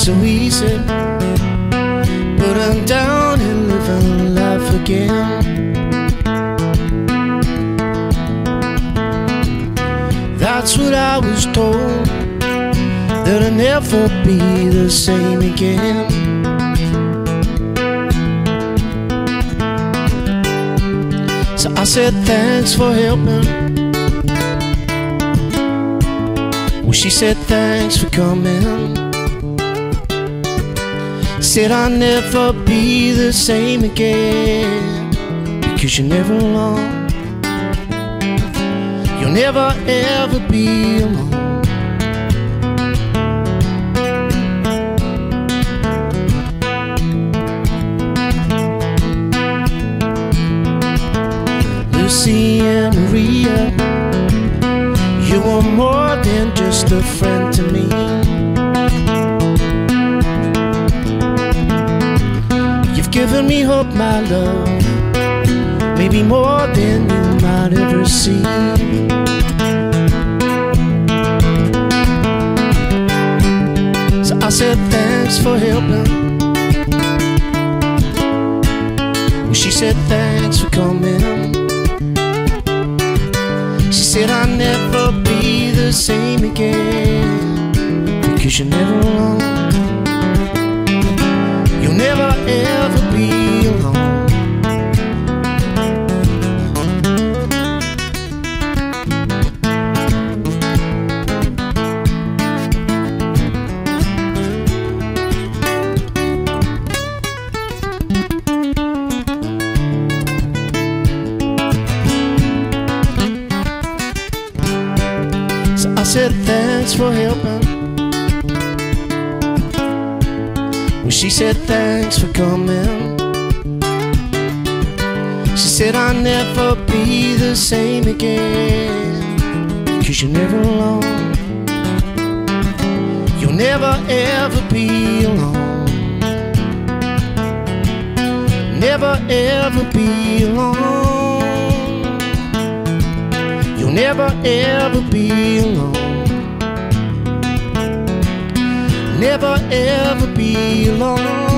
so easy. Put them down and live and laugh again. That's what I was told, that I'll never be the same again. So I said thanks for helping. Well, she said thanks for coming. Said I'll never be the same again, because you're never alone. You'll never ever be alone. Lucy and Maria, you were more than just a friend to me. You've given me hope, my love, maybe more than you might ever see. So I said thanks for helping. Well, she said thanks for coming. She said I'll never be the same again, because you're never alone. You'll never ever be alone. I said thanks for helping. Well, she said thanks for coming. She said I'll never be the same again, because you're never alone. You'll never ever be alone. Never ever be alone. You'll never ever be alone. Never ever be alone.